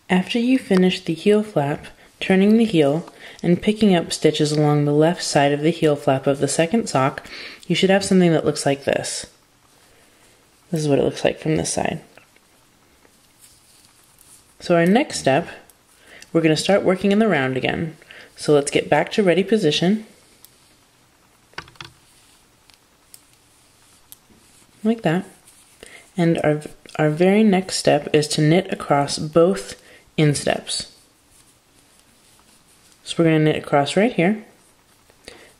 After you finish the heel flap, turning the heel and picking up stitches along the left side of the heel flap of the second sock, you should have something that looks like this. This is what it looks like from this side. So our next step, we're going to start working in the round again. So let's get back to ready position. Like that. And our very next step is to knit across both insteps. So we're going to knit across right here.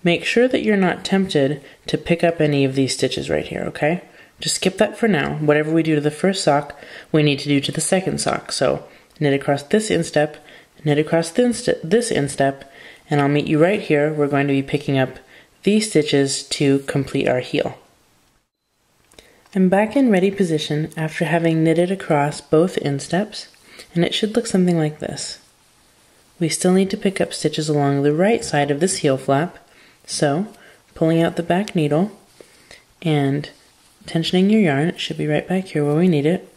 Make sure that you're not tempted to pick up any of these stitches right here, okay? Just skip that for now. Whatever we do to the first sock, we need to do to the second sock. So knit across this instep, knit across this instep, and I'll meet you right here. We're going to be picking up these stitches to complete our heel. I'm back in ready position after having knitted across both insteps, and it should look something like this. We still need to pick up stitches along the right side of this heel flap, so pulling out the back needle and tensioning your yarn. It should be right back here where we need it.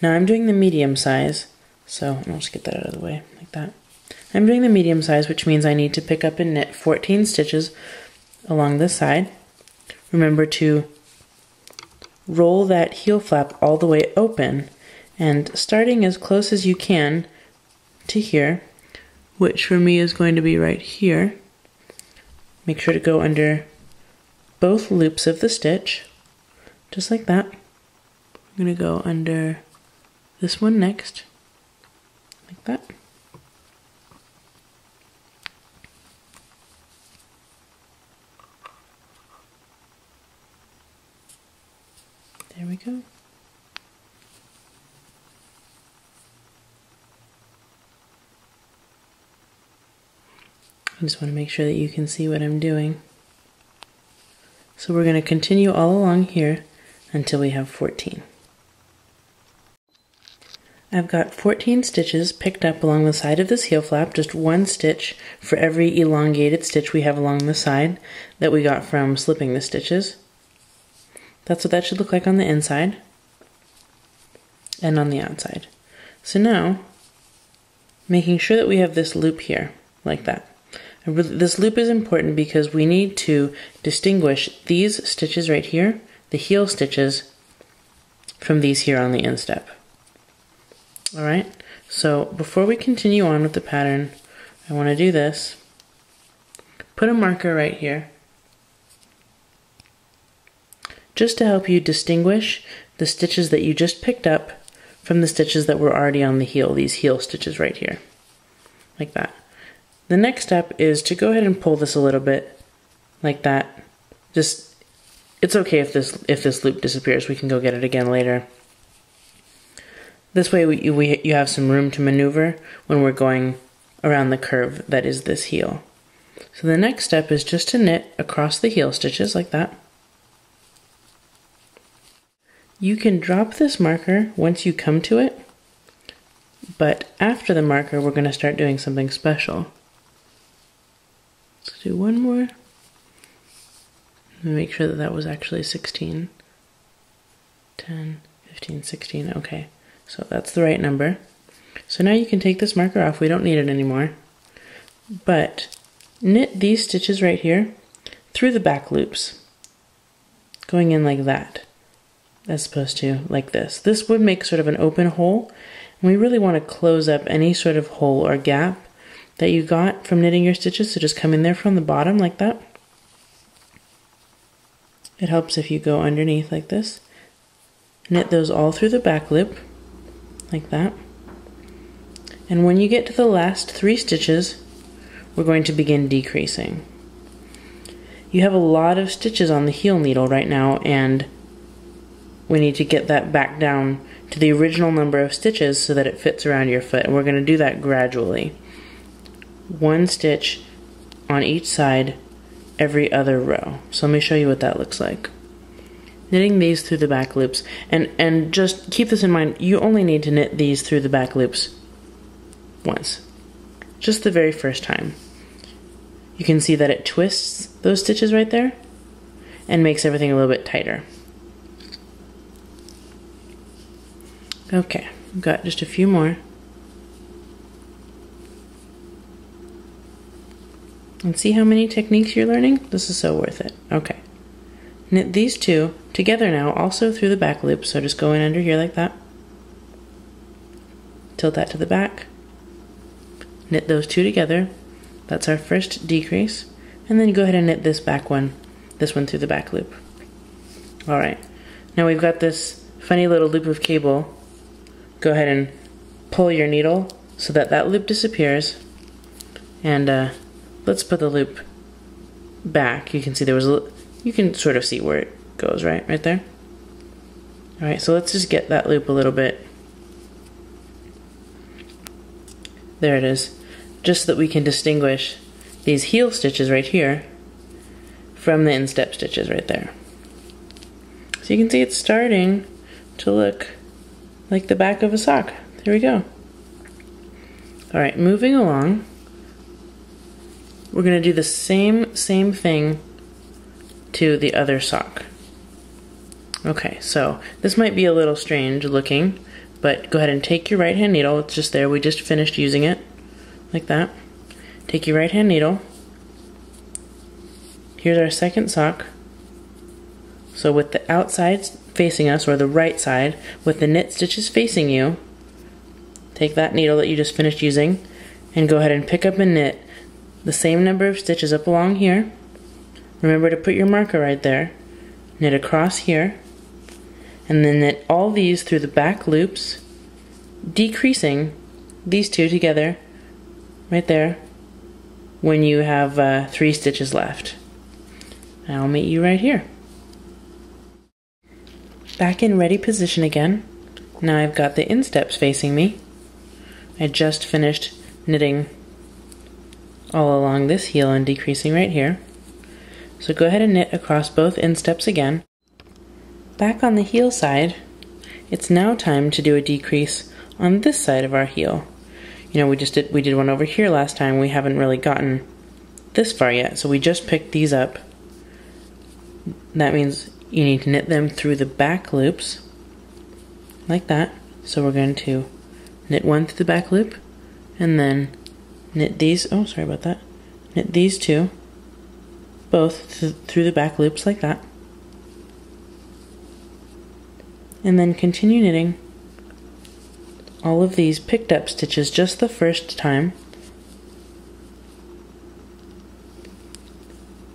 Now I'm doing the medium size, so I'll just get that out of the way like that. I'm doing the medium size, which means I need to pick up and knit 14 stitches along this side. Remember to roll that heel flap all the way open, and starting as close as you can to here, which for me is going to be right here, make sure to go under both loops of the stitch, just like that. I'm going to go under this one next, like that. There we go. I just want to make sure that you can see what I'm doing. So we're going to continue all along here until we have 14. I've got 14 stitches picked up along the side of this heel flap, just one stitch for every elongated stitch we have along the side that we got from slipping the stitches. That's what that should look like on the inside and on the outside. So now, making sure that we have this loop here, like that. This loop is important because we need to distinguish these stitches right here, the heel stitches, from these here on the instep. Alright, so before we continue on with the pattern, I want to do this. Put a marker right here, just to help you distinguish the stitches that you just picked up from the stitches that were already on the heel, these heel stitches right here, like that. The next step is to go ahead and pull this a little bit, like that. Just, it's okay if this loop disappears, we can go get it again later. This way you have some room to maneuver when we're going around the curve that is this heel. So the next step is just to knit across the heel stitches, like that. You can drop this marker once you come to it, but after the marker we're going to start doing something special. Let's do one more. Make sure that that was actually 16. 10, 15, 16, okay. So that's the right number. So now you can take this marker off, we don't need it anymore. But knit these stitches right here through the back loops, going in like that, as opposed to like this. This would make sort of an open hole, and we really want to close up any sort of hole or gap that you got from knitting your stitches, so just come in there from the bottom like that. It helps if you go underneath like this. Knit those all through the back loop, like that. And when you get to the last 3 stitches, we're going to begin decreasing. You have a lot of stitches on the heel needle right now, and we need to get that back down to the original number of stitches so that it fits around your foot, and we're going to do that gradually. 1 stitch on each side every other row. So let me show you what that looks like. Knitting these through the back loops, and just keep this in mind, you only need to knit these through the back loops once, just the very first time. You can see that it twists those stitches right there and makes everything a little bit tighter. Okay, we've got just a few more. And see how many techniques you're learning? This is so worth it. Okay. Knit these two together now, also through the back loop. So just go in under here like that. Tilt that to the back. Knit those two together. That's our first decrease. And then go ahead and knit this one through the back loop. Alright. Now we've got this funny little loop of cable. Go ahead and pull your needle so that that loop disappears. And let's put the loop back. You can see you can sort of see where it goes, right? Right there. Alright, so let's just get that loop a little bit. There it is. Just so that we can distinguish these heel stitches right here from the instep stitches right there. So you can see it's starting to look like the back of a sock. There we go. Alright, moving along, we're going to do the same thing to the other sock. Okay, so this might be a little strange looking, but go ahead and take your right hand needle. It's just there. We just finished using it. Like that. Take your right hand needle. Here's our second sock. So with the outside facing us, or the right side, with the knit stitches facing you, take that needle that you just finished using and go ahead and pick up and knit the same number of stitches up along here. Remember to put your marker right there. Knit across here, and then knit all these through the back loops, decreasing these two together right there when you have 3 stitches left. And I'll meet you right here. Back in ready position again. Now I've got the insteps facing me. I just finished knitting all along this heel and decreasing right here. So go ahead and knit across both insteps again. Back on the heel side, it's now time to do a decrease on this side of our heel. You know, we did one over here last time. We haven't really gotten this far yet, so we just picked these up. That means you need to knit them through the back loops, like that. So we're going to knit one through the back loop, and then knit these, oh sorry about that, knit these two, both through the back loops like that. And then continue knitting all of these picked up stitches just the first time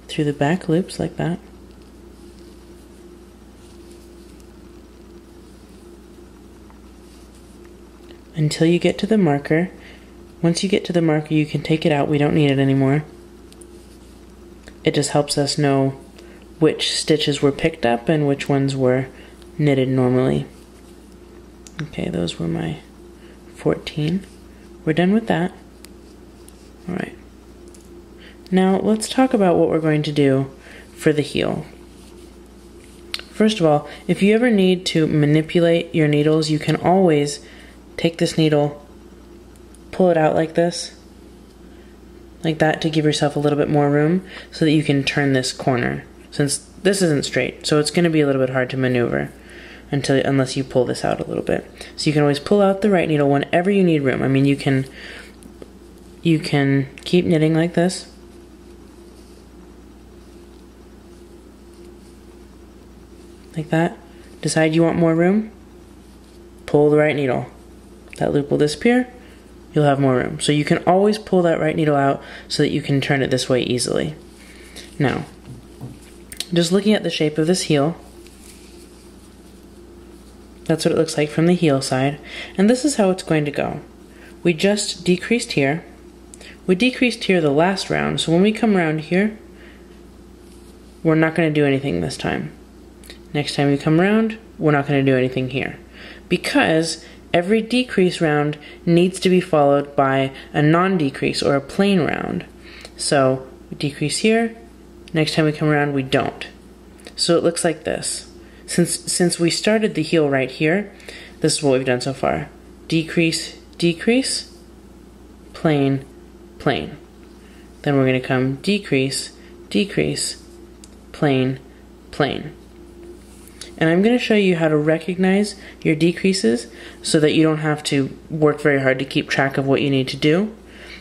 through the back loops like that. Until you get to the marker. Once you get to the marker, you can take it out. We don't need it anymore. It just helps us know which stitches were picked up and which ones were knitted normally. Okay, those were my 14. We're done with that. Alright. Now let's talk about what we're going to do for the heel. First of all, if you ever need to manipulate your needles, you can always take this needle, pull it out like this, like that, to give yourself a little bit more room so that you can turn this corner, since this isn't straight, so it's going to be a little bit hard to maneuver unless you pull this out a little bit. So you can always pull out the right needle whenever you need room. I mean, you can keep knitting like this, like that. Decide you want more room, pull the right needle. That loop will disappear, you'll have more room. So you can always pull that right needle out so that you can turn it this way easily. Now, just looking at the shape of this heel, that's what it looks like from the heel side, and this is how it's going to go. We just decreased here. We decreased here the last round, so when we come around here, we're not going to do anything this time. Next time we come around, we're not going to do anything here, because every decrease round needs to be followed by a non-decrease or a plain round. So we decrease here, next time we come around we don't. So it looks like this. Since we started the heel right here, this is what we've done so far. Decrease, decrease, plain, plain. Then we're going to come decrease, decrease, plain, plain. And I'm going to show you how to recognize your decreases so that you don't have to work very hard to keep track of what you need to do.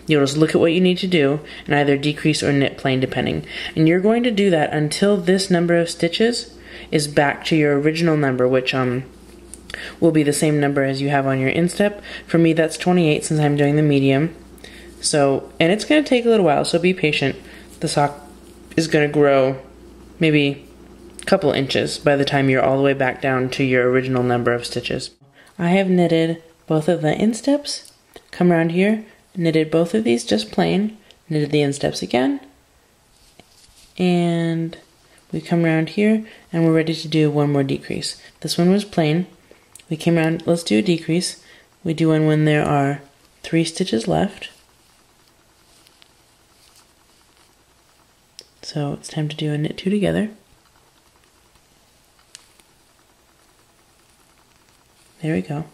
You'll just look at what you need to do and either decrease or knit plain depending. And you're going to do that until this number of stitches is back to your original number, which will be the same number as you have on your instep. For me, that's 28 since I'm doing the medium. So, and it's going to take a little while, so be patient. The sock is going to grow maybe a couple inches by the time you're all the way back down to your original number of stitches. I have knitted both of the insteps, come around here, knitted both of these just plain, knitted the insteps again, and we come around here and we're ready to do one more decrease. This one was plain. We came around, let's do a decrease. We do one when there are 3 stitches left. So it's time to do a knit 2 together. There we go.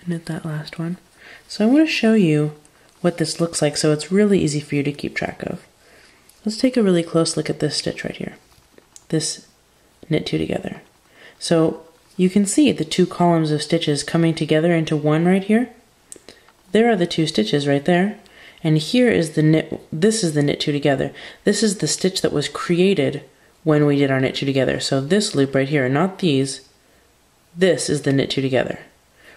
Knit that last one. So I want to show you what this looks like so it's really easy for you to keep track of. Let's take a really close look at this stitch right here. This knit 2 together. So you can see the 2 columns of stitches coming together into one right here. There are the 2 stitches right there. And here is the knit, this is the knit 2 together. This is the stitch that was created when we did our knit 2 together. So this loop right here, not these, this is the knit 2 together,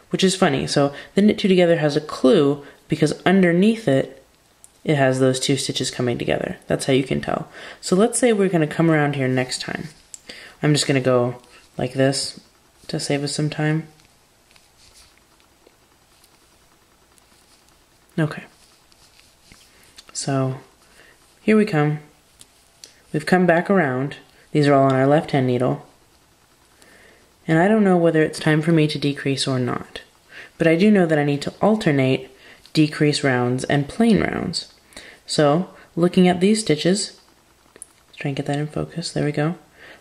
which is funny. So the knit 2 together has a clue because underneath it, it has those 2 stitches coming together. That's how you can tell. So let's say we're going to come around here next time. I'm just going to go like this to save us some time. Okay. So here we come. We've come back around. These are all on our left-hand needle. And I don't know whether it's time for me to decrease or not. But I do know that I need to alternate decrease rounds and plain rounds. So, looking at these stitches, let's try and get that in focus, there we go.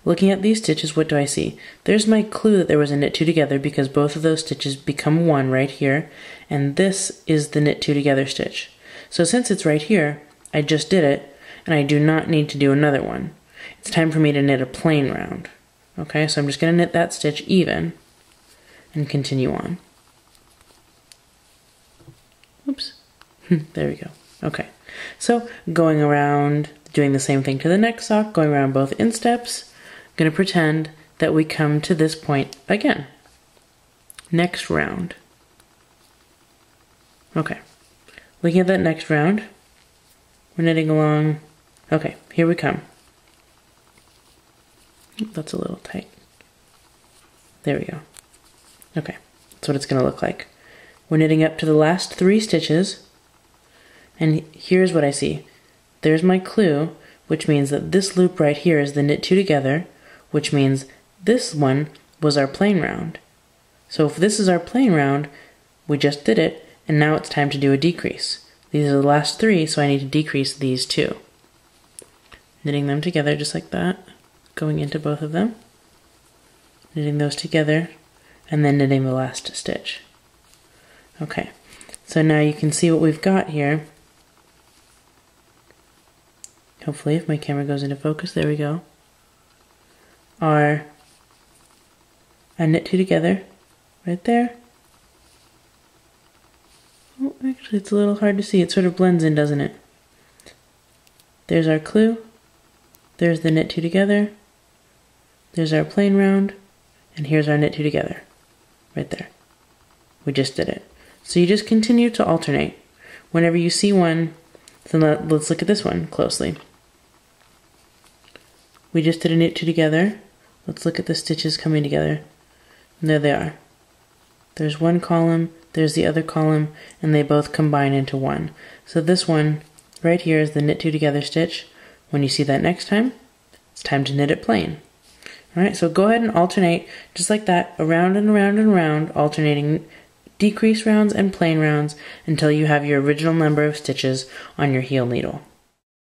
Looking at these stitches, what do I see? There's my clue that there was a knit 2 together because both of those stitches become one right here, and this is the knit 2 together stitch. So since it's right here, I just did it, and I do not need to do another one. It's time for me to knit a plain round. Okay, so I'm just going to knit that stitch even and continue on. Oops. There we go. Okay, so going around, doing the same thing to the next sock, going around both insteps, I'm going to pretend that we come to this point again. Next round. Okay, looking at that next round, we're knitting along. Okay, here we come. That's a little tight. There we go. Okay, that's what it's going to look like. We're knitting up to the last 3 stitches, and here's what I see. There's my clue, which means that this loop right here is the knit 2 together, which means this one was our plain round. So if this is our plain round, we just did it, and now it's time to do a decrease. These are the last 3, so I need to decrease these 2. Knitting them together just like that, going into both of them, knitting those together, and then knitting the last stitch. Okay, so now you can see what we've got here. Hopefully, if my camera goes into focus, there we go. Are a knit 2 together, right there. Oh, actually, it's a little hard to see. It sort of blends in, doesn't it? There's our clue. There's the knit 2 together. There's our plain round. And here's our knit 2 together, right there. We just did it. So you just continue to alternate. Whenever you see one, so let's look at this one closely. We just did a knit 2 together. Let's look at the stitches coming together. And there they are. There's one column, there's the other column, and they both combine into one. So this one right here is the knit 2 together stitch. When you see that next time, it's time to knit it plain. Alright, so go ahead and alternate just like that, around and around and around, alternating decrease rounds and plain rounds until you have your original number of stitches on your heel needle.